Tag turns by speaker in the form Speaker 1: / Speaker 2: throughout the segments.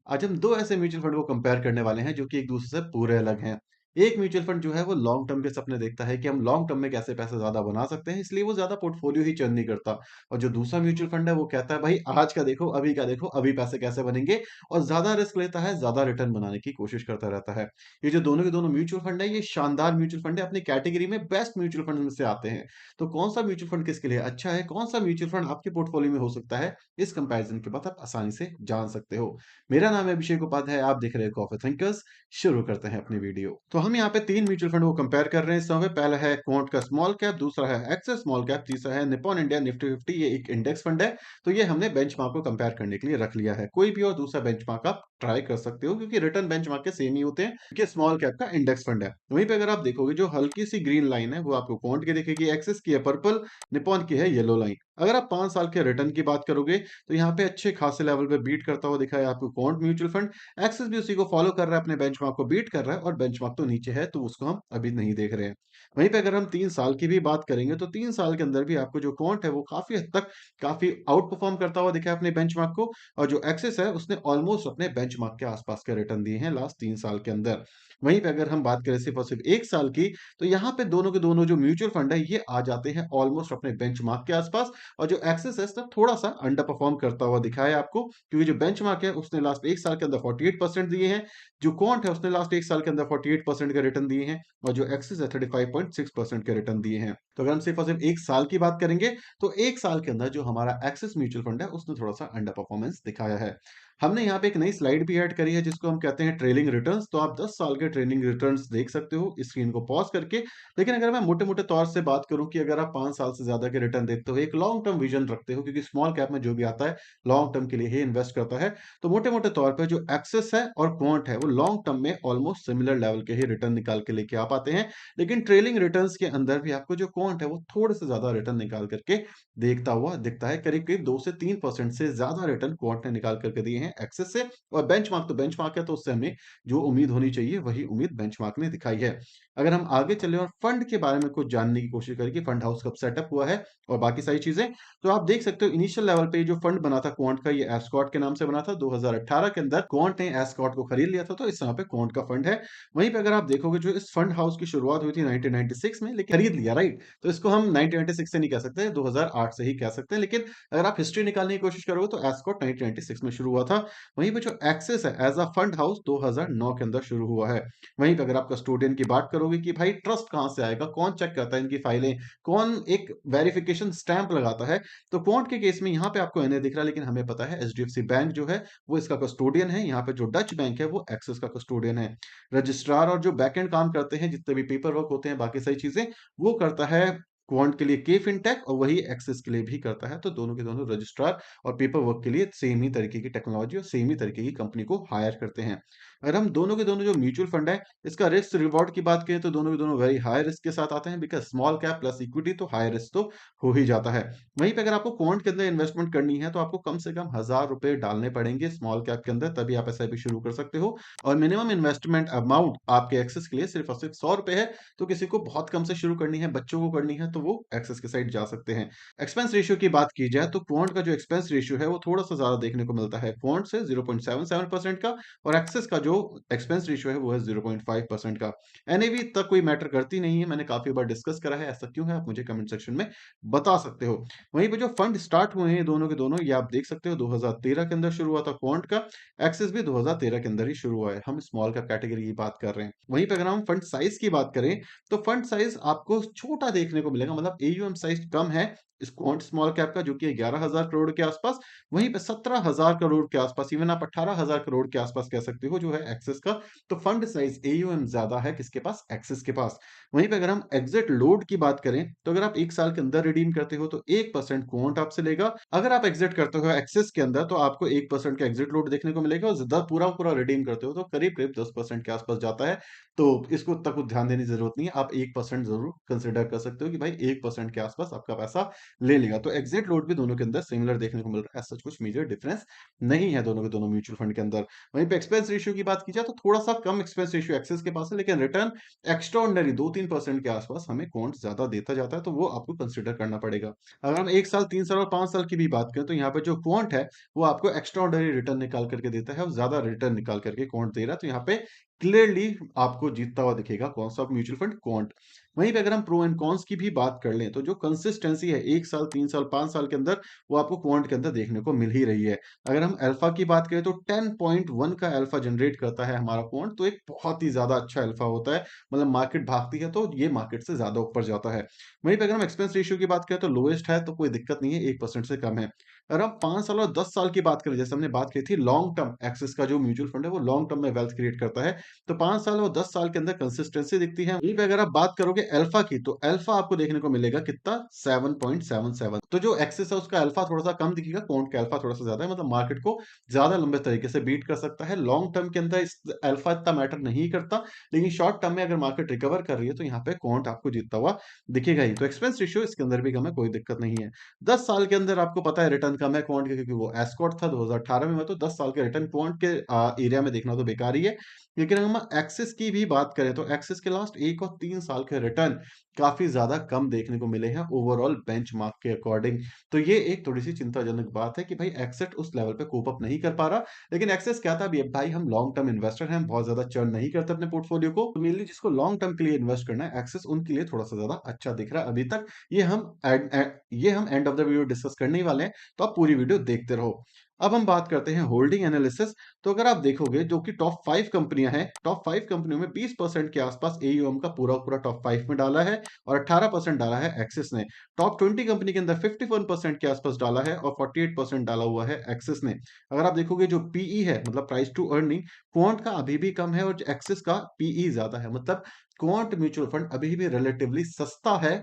Speaker 1: आज हम 2 ऐसे म्यूचुअल फंड को कंपेयर करने वाले हैं जो कि एक दूसरे से पूरे अलग हैं। एक म्यूचुअल फंड जो है वो लॉन्ग टर्म के सपने देखता है कि हम लॉन्ग टर्म में कैसे पैसे ज़्यादा बना सकते हैं, इसलिए वो ज़्यादा पोर्टफोलियो ही चर्न नहीं करता। और जो दूसरा म्यूचुअल फंड है वो कहता है भाई आज का देखो, अभी पैसे कैसे बनेंगे और ज़्यादा रिस्क लेता है, ज़्यादा रिटर्न बनाने की कोशिश करता रहता है। ये जो दोनों के दोनों म्यूचुअल फंड है ये शानदार म्यूचुअल फंड है, अपनी कैटेगरी में बेस्ट म्यूचुअल फंड में से आते हैं। तो कौन-सा म्यूचुअल फंड किसके लिए अच्छा है, कौन-सा म्यूचुअल फंड आपके पोर्टफोलियो में हो सकता है, इस कंपैरिज़न के बाद आप आसानी से जान सकते हो। मेरा नाम है अभिषेक उपाध्याय, आप देख रहे हो कॉफी थिंकर्स। शुरू करते हैं अपनी वीडियो। तो हम यहाँ पे 3 म्यूचुअल फंड को कंपेयर कर रहे हैं इस समय। पहला है क्वांट का स्मॉल कैप, दूसरा है एक्सेस स्मॉल कैप, तीसरा है निप्पॉन इंडिया निफ्टी 50, ये एक इंडेक्स फंड है। तो ये हमने बेंचमार्क को कंपेयर करने के लिए रख लिया है। कोई भी और दूसरा बेंचमार्क आप ट्राई कर सकते हो क्योंकि रिटर्न बेंचमार्क के सेम ही होते हैं, क्योंकि स्मॉल कैप का इंडेक्स फंड है। वहीं पे अगर आप देखोगे जो हल्की सी ग्रीन लाइन है वो आपको क्वांट की दिखेगी, एक्सेस की है पर्पल, निप्पॉन की है येलो लाइन। अगर आप 5 साल के रिटर्न की बात करोगे तो यहाँ पे अच्छे खासे लेवल पे बीट करता हुआ दिखा है आपको क्वांट म्यूचुअल फंड। एक्सिस भी उसी को फॉलो कर रहा है, अपने बेंचमार्क को बीट कर रहा है और बेंचमार्क तो नीचे है तो उसको हम अभी नहीं देख रहे हैं। वहीं पे अगर हम 3 साल की भी बात करेंगे तो 3 साल के अंदर भी आपको जो क्वांट है वो काफ़ी हद तक काफ़ी आउट परफॉर्म करता हुआ दिखा है अपने बेंचमार्क को। और जो एक्सिस है उसने ऑलमोस्ट अपने बेंचमार्क के आसपास के रिटर्न दिए हैं लास्ट 3 साल के अंदर। वहीं पे अगर हम बात करें सिर्फ और सिर्फ 1 साल की, तो यहाँ पे दोनों के दोनों जो म्यूचुअल फंड है ये आ जाते हैं ऑलमोस्ट अपने बेंचमार्क के आसपास। और जो एक्सिस है इसने थोड़ा-सा अंडर परफॉर्म करता हुआ दिखा है आपको, क्योंकि जो बेंचमार्क है उसने लास्ट 1 साल के अंदर 48% दिए हैं। जो क्वांट है उसने लास्ट 1 साल के अंदर 48% के रिटर्न दिए हैं और जो एक्सिस है 35.6% के रिटर्न दिए हैं। तो अगर हम सिर्फ और सिर्फ 1 साल की बात करेंगे, तो 1 साल के अंदर जो हमारा एक्सिस म्यूचुअल फंड है उसने थोड़ा-सा अंडर परफॉर्मेंस दिखाया है। हमने यहाँ पे एक नई स्लाइड भी ऐड करी है जिसको हम कहते हैं ट्रेलिंग रिटर्न्स। तो आप 10 साल के ट्रेलिंग रिटर्न्स देख सकते हो स्क्रीन को पॉज़ करके। लेकिन अगर मैं मोटे-मोटे तौर से बात करूँ कि अगर आप 5 साल से ज़्यादा के रिटर्न देखते हो, एक लॉन्ग टर्म विज़न रखते हो, क्योंकि स्मॉल कैप में जो भी आता है लॉन्ग टर्म के लिए ही इन्वेस्ट करता है। तो मोटे-मोटे तौर पे जो एक्सेस है और क्वांट है वो लॉन्ग टर्म में ऑलमोस्ट सिमिलर लेवल के ही रिटर्न निकाल के लेके आ पाते हैं। लेकिन ट्रेलिंग रिटर्न्स के अंदर भी आपको जो क्वांट है वो थोड़े से ज़्यादा रिटर्न निकाल करके देखता हुआ दिखता है। करीब-करीब 2 से 3% से ज़्यादा रिटर्न क्वांट ने निकाल करके दिए हैं एक्सेस से। और बेंचमार्क तो बेंचमार्क है, तो उससे हमें जो उम्मीद होनी चाहिए वही उम्मीद बेंचमार्क ने दिखाई है। अगर हम आगे चलें और फंड के बारे में कुछ जानने की कोशिश करें कि फंड हाउस कब सेटअप हुआ है और बाकी सारी चीजें, तो आप देख सकते हो इनिशियल लेवल पे जो फंड बना था क्वांट का, ये एस्कॉट के नाम से बना था। 2018 के अंदर क्वांट ने एस्कॉट को खरीद लिया था, तो इस समय पे क्वांट का फंड है। वहीं पे अगर आप देखोगे जो इस फंड हाउस की शुरुआत हुई थी 1996 में, लेकिन खरीद लिया, राइट? तो इसको हम 1996 से नहीं कह सकते, 2008 से ही कह सकते हैं। लेकिन अगर आप हिस्ट्री निकालने की कोशिश करोगे तो एस्कॉट 1996 में शुरू हुआ था। वहीं पे जो एक्सेस है एज अ फंड हाउस 2009 के अंदर शुरू हुआ है। वहीं पे अगर आप कस्टोडियन की बात करोगे कि भाई ट्रस्ट कहाँ से आएगा, कौन चेक करता है इनकी फाइलें, कौन एक वेरिफिकेशन स्टैंप लगाता है, तो क्वांट के केस में यहाँ पे आपको एनए दिख रहा है, लेकिन हमें पता है एचडीएफसी बैंक जो है वो इसका कस्टोडियन है। यहाँ पे जो डच बैंक है वो एक्सेस का कस्टोडियन है। रजिस्ट्रार और जो बैकएंड काम करते हैं, जितने भी पेपर वर्क होते हैं, बाकी सारी चीजें, वो करता है क्वांट के लिए के फिनटेक, और वही एक्सेस के लिए भी करता है। तो दोनों के दोनों रजिस्ट्रार और पेपर वर्क के लिए सेम ही तरीके की टेक्नोलॉजी और सेम ही तरीके की कंपनी को हायर करते हैं। अगर हम दोनों के दोनों जो म्यूचुअल फंड है, इसका रिस्क रिवॉर्ड की बात करें तो दोनों के दोनों वेरी हाई रिस्क के साथ आते हैं, because small cap plus equity तो हाई रिस्क तो हो ही जाता है। वहीं पे अगर आपको क्वांट के अंदर इन्वेस्टमेंट करनी है तो आपको कम से कम ₹1000 डालने पड़ेंगे स्मॉल कैप के अंदर, तभी आप एसआईपी शुरू कर सकते हो। और मिनिमम इन्वेस्टमेंट अमाउंट आपके एक्सेस के लिए सिर्फ और सिर्फ ₹100 है। तो किसी को बहुत कम से शुरू करनी है, बच्चों को करनी है, तो वो एक्सेस के साइड जा सकते हैं। एक्सपेंस रेशियो की बात की जाए तो क्वांट का जो एक्सपेंस रेशियो है वो थोड़ा-सा ज़्यादा देखने को मिलता है क्वांट से, 0.77% का। और एक्सेस का जो एक्सपेंस रेशियो है वो है 0.5% का। एनएवी तक कोई मैटर करती नहीं है, मैंने काफ़ी बार डिस्कस करा है, ऐसा क्यों है आप मुझे कमेंट सेक्शन में बता सकते हो। वहीं पे जो फंड स्टार्ट हुए हैं दोनों के दोनों, ये आप देख सकते हो 2013 के अंदर शुरू हुआ था क्वांट का, एक्सेस भी 2013 के अंदर ही शुरू हुआ है। हम स्मॉल कैप कैटेगरी की बात कर रहे हैं। वहीं पे अगर हम फंड साइज की बात करें, तो फंड साइज आपको छोटा देखने को मिलेगा, मतलब एयूएम साइज कम है इस क्वांट स्मॉल कैप का, जो कि 11,000 करोड़ के आसपास। वहीं पे 17,000 करोड़ के आसपास, इवन आप 18,000 करोड़ के आसपास कह सकते हो जो है एक्सेस का। तो फंड साइज एयूएम ज्यादा है किसके पास? एक्सेस के पास। वहीं पे अगर हम एग्जिट लोड की बात करें, तो अगर आप 1 साल के अंदर रिडीम करते हो तो 1% क्वांट आपसे लेगा। अगर आप एग्जिट करते हो एक्सेस के अंदर तो आपको 1% का एग्जिट लोड देखने को मिलेगा, और ज़्यादा पूरा-पूरा रिडीम करते हो तो करीब-करीब 10% के आसपास जाता है। तो इसको उतना कुछ ध्यान देने की ज़रूरत नहीं है। आप 1% ज़रूर कंसिडर कर सकते हो कि भाई 1% के आसपास आपका पैसा ले लेगा। तो एग्जिट लोड भी दोनों के अंदर सिमिलर देखने को मिल रहा है। ऐसा कुछ मेजर डिफरेंस नहीं है दोनों के दोनों म्यूचुअल फंड के अंदर। वहीं पे एक्सपेंस रेशियो की बात की जाए तो थोड़ा-सा कम एक्सपेंस रेशियो एक्सिस के पास है, लेकिन रिटर्न एक्स्ट्राऑर्डिनरी 2-3% के आस-पास हमें क्वांट ज़्यादा देता जाता है, तो वो आपको कंसीडर करना पड़ेगा। अगर हम 1 साल, 3 साल और 5 साल की भी बात करें, तो यहाँ पे जो क्वांट है, वो आपको एक्स्ट्राऑर्डिनरी रिटर्न निकाल करके देता है और ज़्यादा रिटर्न निकाल करके क्वांट दे रहा है। तो यहाँ पे क्लियरली आपको जीतता हुआ दिखेगा कौन-सा म्यूचुअल फंड, क्वांट। वहीं पे अगर हम प्रो एंड कॉन्स की भी बात कर लें, तो जो कंसिस्टेंसी है 1 साल, 3 साल, 5 साल के अंदर, वो आपको क्वांट के अंदर देखने को मिल ही रही है। अगर हम अल्फा की बात करें तो 10.1 का अल्फा जनरेट करता है हमारा क्वांट, तो एक बहुत ही ज़्यादा अच्छा अल्फा होता है। मतलब मार्केट भागती है तो ये मार्केट से ज़्यादा ऊपर जाता है। वहीं पे अगर हम एक्सपेंस रेशियो की बात करें तो लोएस्ट है, तो कोई दिक्कत नहीं है, 1% से कम है। अगर हम 5 साल और 10 साल की बात करें, जैसे हमने बात की थी लॉन्ग टर्म एक्सिस का जो म्यूचुअल फंड है, वो लॉन्ग टर्म में वेल्थ क्रिएट करता है। तो 5 साल और 10 साल के अंदर कंसिस्टेंसी दिखती है। वहीं पे अगर आप बात करोगे अल्फा की, तो अल्फा आपको देखने को मिलेगा कितना 7.77। तो जो एक्सिस है उसका अल्फा थोड़ा-सा कम दिखेगा, क्वांट का अल्फा थोड़ा-सा ज़्यादा है, मतलब मार्केट को ज़्यादा लंबे तरीके से बीट कर सकता है। लॉन्ग टर्म के अंदर इस अल्फा इतना मैटर नहीं करता, लेकिन शॉर्ट टर्म में अगर मार्केट रिकवर कर रही है, तो यहाँ पे क्वांट आपको जीतता हुआ दिखेगा ही। तो एक्सपेंस रेशियो इसके अंदर भी कम है, कोई दिक्कत नहीं है। 10 साल के अंदर आपको पता है रिटर्न कम है क्वांट के, क्योंकि वो एस्कॉर्ट था 2018 में, तो 10 साल के रिटर्न क्वांट के एरिया में देखना तो बेकार ही है। लेकिन अगर हम एक्सिस की भी बात करें, तो एक्सिस के लास्ट 1 और 3 साल के रिटर्न काफ़ी ज़्यादा कम देखने को मिले हैं ओवरऑल बेंचमार्क के अकॉर्डिंग। तो ये एक थोड़ी-सी चिंताजनक बात है कि भाई एक्सेट उस लेवल पे कोप अप नहीं कर पा रहा। लेकिन एक्सेस कहता भी है भाई हम लॉन्ग टर्म इन्वेस्टर हैं, हम बहुत ज़्यादा चर्न नहीं करते अपने पोर्टफोलियो को। तो मेनली जिसको लॉन्ग टर्म के लिए इन्वेस्ट करना है, एक्सेस उनके लिए थोड़ा-सा ज़्यादा अच्छा दिख रहा है अभी तक। ये हम end of the video discuss करने ही वाले हैं, तो आप पूरी वीडियो देखते रहो। अब हम बात करते हैं होल्डिंग एनालिसिस। तो अगर आप देखोगे जो कि टॉप 5 कंपनियां हैं, टॉप 5 कंपनियों में 20% के आसपास एयूएम का पूरा टॉप 5 में डाला है और 18% डाला है एक्सिस ने। टॉप 20 कंपनी के अंदर 51% के आसपास डाला है और 48% डाला हुआ है एक्सिस ने। अगर आप देखोगे जो पीई है, मतलब प्राइस टू अर्निंग, क्वांट का अभी भी कम है और एक्सिस का पीई ज्यादा है। मतलब क्वांट म्यूचुअल फंड अभी भी रिलेटिवली सस्ता है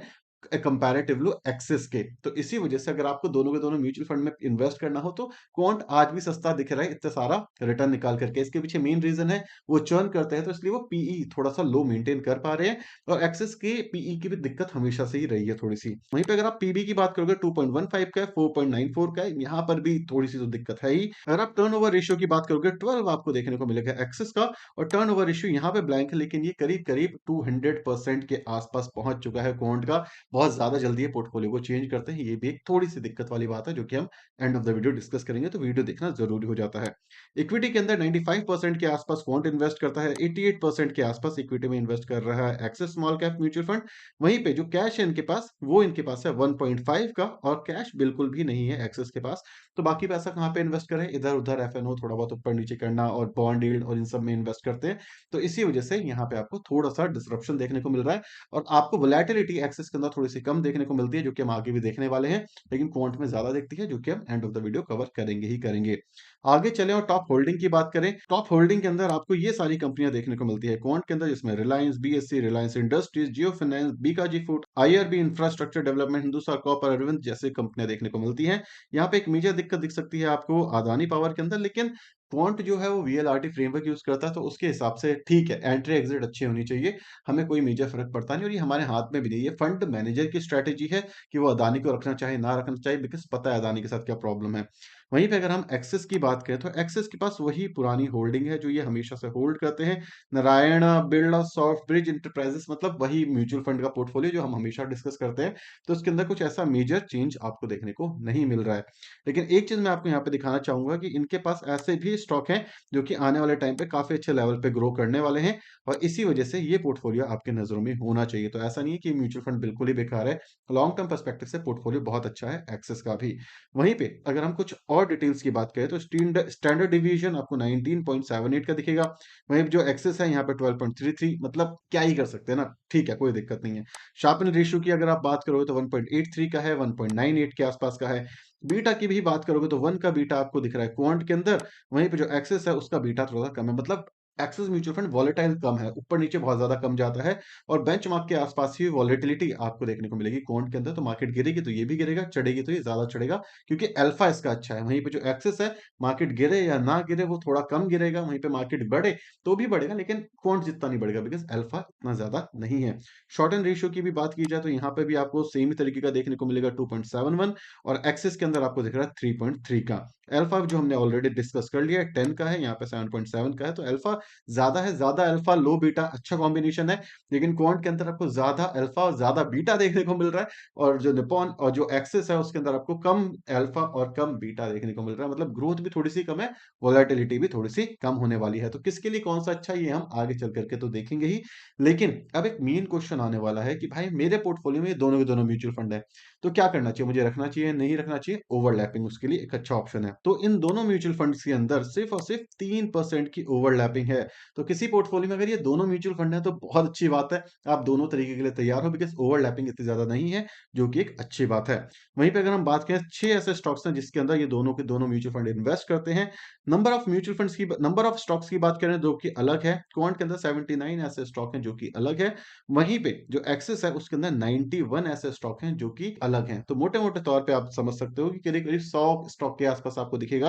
Speaker 1: कंपैरेटिवली एक्सिस के। तो इसी वजह से अगर आपको दोनों के दोनों म्यूचुअल फंड में इन्वेस्ट करना हो, तो क्वांट आज भी सस्ता दिख रहा है इतना सारा रिटर्न निकाल करके। इसके पीछे मेन रीजन है वो चर्न करते हैं, तो इसलिए वो पीई थोड़ा सा लो मेंटेन कर पा रहे हैं। और एक्सिस के पीई की भी दिक्कत हमेशा से ही रही है थोड़ी सी। वहीं पे अगर आप पीबी की बात करोगे 2.15 का है, 4.94 का है, यहाँ पर भी थोड़ी सी तो दिक्कत है ही। अगर आप टर्नओवर रेशियो की बात करोगे 12 आपको देखने को मिलेगा एक्सिस का, और टर्नओवर रेशियो यहाँ पे ब्लैंक है, लेकिन ये करीब करीब 200% के आसपास पहुंच चुका है क्वांट का। बहुत ज़्यादा जल्दी ये पोर्टफोलियो को चेंज करते हैं। ये भी एक थोड़ी-सी दिक्कत वाली बात है, जो कि हम end of the video discuss करेंगे, तो वीडियो देखना ज़रूरी हो जाता है। इक्विटी के अंदर 95% के आसपास क्वांट इन्वेस्ट करता है, 88% के आसपास इक्विटी में इन्वेस्ट कर रहा है axis small cap mutual fund. वहीं पे जो कैश है इनके पास, वो इनके पास है 1.5 का, और कैश बिल्कुल भी नहीं है एक्सिस के पास। तो बाकी पैसा कहाँ पे इन्वेस्ट करें? इधर-उधर एफएनओ थोड़ा बहुत ऊपर-नीचे करना और बॉन्ड यील्ड और इन सब में इन्वेस्ट करते हैं। तो इसी वजह से यहाँ पे आपको थोड़ा-सा डिसरप्शन देखने को मिल रहा है। और आपको वोलेटिलिटी एक्सिस के अंदर थोड़ी-सी कम देखने को मिलती है, जो कि हम आगे भी देखने वाले हैं, लेकिन क्वांट में ज़्यादा दिखती है, जो कि हम end of the video cover करेंगे ही करेंगे। आगे चलें और टॉप होल्डिंग की बात करें। टॉप होल्डिंग के अंदर आपको ये सारी कंपनियाँ देखने को मिलती है क्वांट के अंदर, जिसमें Reliance, BSE, Reliance industries, Jio finance, Bikaji food, IRB infrastructure development, Hindustan copper, Arvind जैसी कंपनियाँ देखने को मिलती हैं। यहाँ पे एक मेजर दिक्कत दिख सकती है आपको अदानी पावर के अंदर, लेकिन क्वांट जो है वो वीएलआरटी फ्रेमवर्क यूज़ करता है, तो उसके हिसाब से ठीक है, एंट्री एग्जिट अच्छी होनी चाहिए। हमें कोई मेजर फ़र्क पड़ता नहीं, और ये हमारे हाथ में भी नहीं है। ये फंड मैनेजर की स्ट्रैटेजी है कि वो अदानी को रखना चाहे, ना रखना चाहे, बिकॉज़ पता है अदानी के साथ क्या प्रॉब्लम है। वहीं पे अगर हम एक्सिस की बात करें, तो एक्सिस के पास वही पुरानी होल्डिंग है जो ये हमेशा से होल्ड करते हैं। Narayana, Birla soft, bridge enterprises, मतलब वही म्यूचुअल फंड का पोर्टफोलियो जो हम हमेशा डिस्कस करते हैं। तो उसके अंदर कुछ ऐसा मेजर चेंज आपको देखने को नहीं मिल रहा है। लेकिन एक चीज़ मैं आपको यहाँ पे दिखाना चाहूँगा कि इनके पास ऐसे भी स्टॉक हैं जो कि आने वाले टाइम पे काफ़ी अच्छे लेवल पे ग्रो करने वाले हैं, और इसी वजह से ये पोर्टफोलियो आपके नज़रों में होना चाहिए। तो ऐसा नहीं है कि म्यूचुअल फंड बिल्कुल ही बेकार है। लॉन्ग टर्म पर्सपेक्टिव से पोर्टफोलियो बहुत अच्छा है एक्सिस का भी। वहीं पे अगर हम कुछ और डिटेल्स की बात करें, तो स्टैंडर्ड डिवीजन आपको 19.78 का दिखेगा। वहीं पे जो एक्सेस है यहाँ पे 12.33, मतलब क्या ही कर सकते हैं ना, ठीक है, कोई दिक्कत नहीं है। शार्पन रेशियो की अगर आप बात करोगे तो 1.83 का है, 1.98 के आसपास का है। बीटा की भी बात करोगे तो 1 का बीटा आपको दिख रहा है क्वांट के अंदर। वहीं पे जो एक्सेस है उसका बीटा थोड़ा सा कम है, मतलब एक्सिस म्यूचुअल फंड वॉलेटाइल कम है, ऊपर-नीचे बहुत ज़्यादा कम जाता है और बेंचमार्क के आस-पास ही वॉलेटिलिटी आपको देखने को मिलेगी। क्वांट के अंदर तो मार्केट गिरेगी तो ये भी गिरेगा, चढ़ेगी तो ये ज़्यादा चढ़ेगा क्योंकि अल्फा इसका अच्छा है। वहीं पे जो एक्सिस है, मार्केट गिरे या ना गिरे वो थोड़ा कम गिरेगा, वहीं पे मार्केट बढ़े तो भी बढ़ेगा लेकिन क्वांट जितना नहीं बढ़ेगा बिकॉज़ अल्फा इतना ज़्यादा नहीं है। शॉर्ट एंड रेशियो की भी बात की जाए तो यहाँ पे भी आपको सेम ही तरीके का देखने को मिलेगा 2.71 और एक्सिस के अंदर आपको दिख रहा है 3.3 का। अल्फा जो हमने ऑलरेडी डिस्कस कर लिया है 10 का है, यहाँ पे 7.7 का है तो अल्फा ज़्यादा है, ज़्यादा अल्फा, लो बीटा अच्छा कॉम्बिनेशन है, लेकिन क्वांट के अंदर आपको ज़्यादा अल्फा और ज़्यादा बीटा देखने को मिल रहा है और जो निप्पॉन और जो एक्सिस है उसके अंदर आपको कम अल्फा और कम बीटा देखने को मिल रहा है। मतलब ग्रोथ भी थोड़ी-सी कम है, वोलेटिलिटी भी थोड़ी-सी कम होने वाली है। तो किसके लिए कौन-सा अच्छा है ये हम आगे चल कर के तो देखेंगे ही। लेकिन अब एक मेन क्वेश्चन आने वाला है कि भाई मेरे पोर्टफोलियो में ये दोनों के दोनों म्यूचुअल फंड है, तो क्या करना चाहिए? मुझे रखना चाहिए, नहीं रखना चाहिए? ओवरलैपिंग उसके लिए एक अच्छा ऑप्शन है। तो इन दोनों म्यूचुअल फंड्स के अंदर सिर्फ़ और सिर्फ़ 3% की ओवरलैपिंग है। तो किसी पोर्टफोलियो में अगर ये दोनों म्यूचुअल फंड है तो बहुत अच्छी बात है। आप दोनों तरीके के लिए तैयार हो बिकॉज़ ओवरलैपिंग इतनी ज़्यादा नहीं है, जो कि एक अच्छी बात है। वहीं पे अगर हम बात करें 6 ऐसे स्टॉक्स हैं जिसके अंदर ये दोनों के दोनों म्यूचुअल फंड इन्वेस्ट करते हैं। नंबर ऑफ स्टॉक्स की बात करें जो कि अलग है। क्वांट के अंदर 79 ऐसे स्टॉक हैं जो कि अलग है। वहीं पे जो एक्सिस है उसके अंदर 91 ऐसे स्टॉक हैं जो कि अलग हैं। तो मोटे-मोटे तौर पे आप समझ सकते हो कि करीब-करीब 100 स्टॉक के आस-पास आपको दिखेगा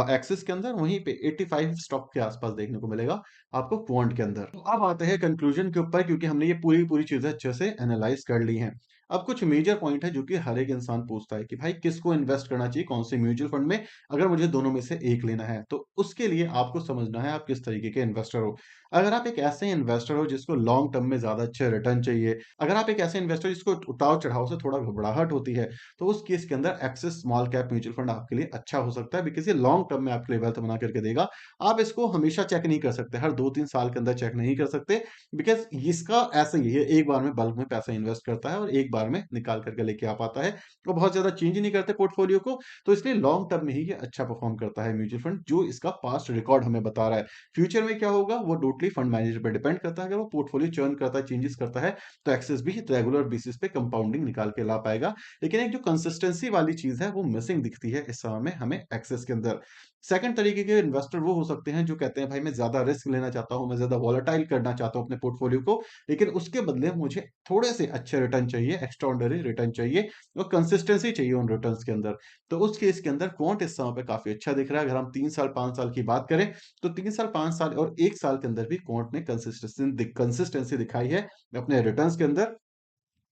Speaker 1: एक्सिस के अंदर, वहीं पे 85 स्टॉक के आस-पास देखने को मिलेगा आपको क्वांट के अंदर। तो अब आते हैं कंक्लूजन के ऊपर क्योंकि हमने ये पूरी-पूरी चीज़ें अच्छे से एनालाइज़ कर ली हैं। अब कुछ मेजर पॉइंट है जो कि हर एक इंसान पूछता है कि भाई किसको इन्वेस्ट करना चाहिए, कौन से म्यूचुअल फंड में, अगर मुझे दोनों में से एक लेना है। तो उसके लिए आपको समझना है आप किस तरीके के इन्वेस्टर हो। अगर आप एक ऐसे इन्वेस्टर हो जिसको लॉन्ग टर्म में ज़्यादा अच्छे रिटर्न चाहिए, अगर आप एक ऐसे इन्वेस्टर हो जिसको उतार-चढ़ाव से थोड़ा घबराहट होती है, तो उस केस के अंदर axis small cap mutual fund आपके लिए अच्छा हो सकता है बिकॉज़ ये लॉन्ग टर्म में आपके लिए वेल्थ बना करके देगा। आप इसको हमेशा चेक नहीं कर सकते, हर 2-3 साल के अंदर चेक नहीं कर सकते बिकॉज़ इसका ऐसा ही है, एक बार में बल्क में पैसा इन्वेस्ट करता है और एक बार में निकाल करके लेके आ पाता है। वो बहुत ज़्यादा चेंज नहीं करते पोर्टफोलियो को, तो इसलिए लॉन्ग टर्म में ही ये अच्छा परफॉर्म करता है म्यूचुअल फंड, जो इसका पास्ट रिकॉर्ड हमें बता रहा है। फ्यूचर में क्या होगा वो टोटली फंड मैनेजर पे डिपेंड करता है। अगर वो पोर्टफोलियो चर्न करता है, चेंजेस करता है, तो एक्सेस भी रेगुलर बेसिस पे कंपाउंडिंग निकाल के ला पाएगा। लेकिन एक जो कंसिस्टेंसी वाली चीज़ है, वो मिसिंग दिखती है इस समय में हमें एक्सेस के अंदर। सेकंड तरीके के इन्वेस्टर वो हो सकते हैं जो कहते हैं भाई मैं ज़्यादा रिस्क लेना चाहता हूँ, मैं ज़्यादा वोलेटाइल करना चाहता हूँ अपने पोर्टफोलियो को, लेकिन उसके बदले मुझे थोड़े से अच्छे रिटर्न चाहिए, एक्स्ट्राऑर्डिनरी रिटर्न चाहिए और कंसिस्टेंसी चाहिए उन रिटर्न्स के अंदर। तो उस केस के अंदर क्वांट इस समय पे काफ़ी अच्छा दिख रहा है। अगर हम 3 साल, 5 साल की बात करें, तो 3 साल, 5 साल और 1 साल के अंदर भी क्वांट ने कंसिस्टेंसी दिखाई है अपने रिटर्न्स के अंदर।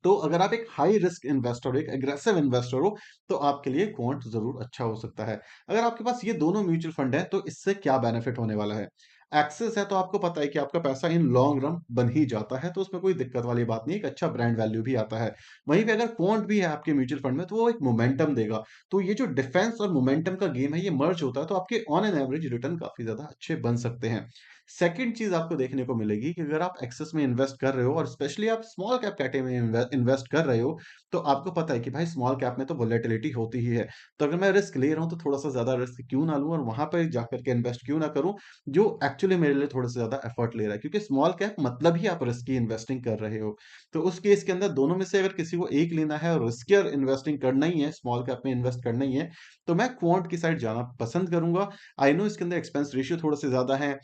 Speaker 1: तो अगर आप एक हाई रिस्क इन्वेस्टर हो, एक एग्रेसिव इन्वेस्टर हो, तो आपके लिए क्वांट ज़रूर अच्छा हो सकता है। अगर आपके पास ये दोनों म्यूचुअल फंड है, तो इससे क्या बेनिफिट होने वाला है? एक्सिस है तो आपको पता है कि आपका पैसा इन लॉन्ग रन बन ही जाता है, तो उसमें कोई दिक्कत वाली बात नहीं है, एक अच्छा ब्रांड वैल्यू भी आता है। वहीं पे अगर क्वांट भी है आपके म्यूचुअल फंड में, तो वो एक मोमेंटम देगा। तो ये जो डिफेंस और मोमेंटम का गेम है, ये मर्ज होता है, तो आपके ऑन एन एवरेज रिटर्न काफ़ी ज़्यादा अच्छे बन सकते हैं। सेकंड चीज़ आपको देखने को मिलेगी कि अगर आप एक्सेस में इन्वेस्ट कर रहे हो और स्पेशली आप स्मॉल कैप कैटेगरी में इन्वेस्ट कर रहे हो, तो आपको पता है कि भाई स्मॉल कैप में तो वोलेटिलिटी होती ही है। तो अगर मैं रिस्क ले रहा हूँ तो थोड़ा-सा ज़्यादा रिस्क क्यों ना लूँ और वहाँ पे जाकर के इन्वेस्ट क्यों ना करूँ, जो एक्चुअली मेरे लिए थोड़ा-सा ज़्यादा एफर्ट ले रहा है। क्योंकि स्मॉल कैप मतलब ही आप रिस्की इन्वेस्टिंग कर रहे हो। तो उस केस के अंदर दोनों में से अगर किसी को एक लेना है और रिस्कियर इन्वेस्टिंग करना ही है, स्मॉल कैप में इन्वेस्ट करना ही है, तो मैं क्वांट की साइड जाना पसंद करूँगा। आई नो इसके अंदर एक्सपेंस रेशियो थोड़े-से ज़्यादा हैं।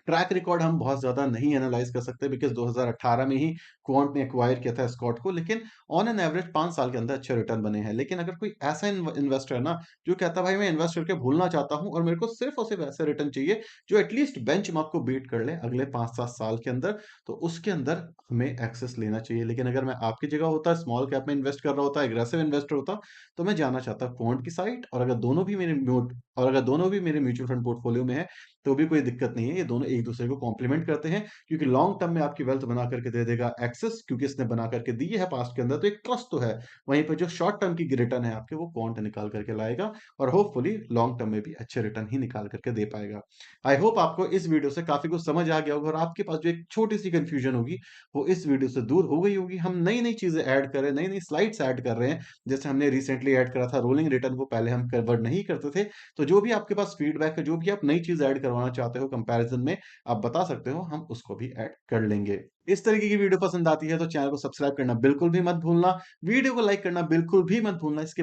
Speaker 1: ट्रैक रिकॉर्ड हम बहुत ज़्यादा नहीं एनालाइज़ कर सकते बिकॉज़ 2018 में ही क्वांट ने एक्वायर किया था स्कॉट को, लेकिन ऑन एन एवरेज 5 साल के अंदर अच्छे रिटर्न बने हैं। लेकिन अगर कोई ऐसा इन्वेस्टर है ना, जो कहता है भाई मैं इन्वेस्ट करके भूलना चाहता हूँ और मेरे को सिर्फ़ और सिर्फ़ ऐसे रिटर्न चाहिए जो एटलीस्ट बेंचमार्क को बीट कर ले अगले 5-7 साल के अंदर, तो उसके अंदर हमें एक्सेस लेना चाहिए। लेकिन अगर मैं आपकी जगह होता, स्मॉल कैप में इन्वेस्ट कर रहा होता, एग्रेसिव इन्वेस्टर होता, तो मैं जाना चाहता क्वांट की साइड और अगर दोनों भी मेरे म्यूचुअल फंड पोर्टफोलियो में है, तो भी कोई दिक्कत नहीं है। ये दोनों एक-दूसरे को कॉम्प्लीमेंट करते हैं क्योंकि लॉन्ग टर्म में आपकी वेल्थ बना करके दे देगा एक्सेस क्योंकि इसने बना करके दी है पास्ट के अंदर, तो एक ट्रस्ट तो है। वहीं पे जो शॉर्ट टर्म की रिटर्न है आपके वो क्वांट निकाल करके लाएगा और होपफुली लॉन्ग टर्म में भी अच्छे रिटर्न ही निकाल करके दे पाएगा। आई होप आपको इस वीडियो से काफ़ी कुछ समझ आ गया होगा और आपके पास जो एक छोटी-सी कन्फ्यूजन होगी, वो इस वीडियो से दूर हो गई होगी। हम नई-नई चीज़ें ऐड कर रहे हैं, नई-नई स्लाइड्स ऐड कर रहे हैं। जैसे हमने रिसेंटली ऐड करा था रोलिंग रिटर्न, वो पहले हम कवर नहीं करते थे। तो जो भी आपके पास फीडबैक है, जो भी आप नई चीज़ ऐड करवाना चाहते हो कंपैरिज़न में, आप बता सकते हो, हम उसको भी ऐड कर लेंगे। इस तरीके की वीडियो पसंद आती है तो चैनल को सब्सक्राइब करना बिल्कुल भी मत भूलना, वीडियो को लाइक करना बिल्कुल भी मत भूलना। इसके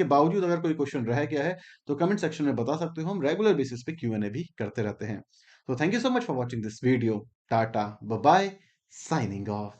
Speaker 1: बावजूद अगर कोई क्वेश्चन रह गया है तो कमेंट सेक्शन में बता सकते हो, हम रेगुलर बेसिस पे Q&A भी करते रहते हैं। तो thank you so much for watching this video. Tata, bye bye, signing of.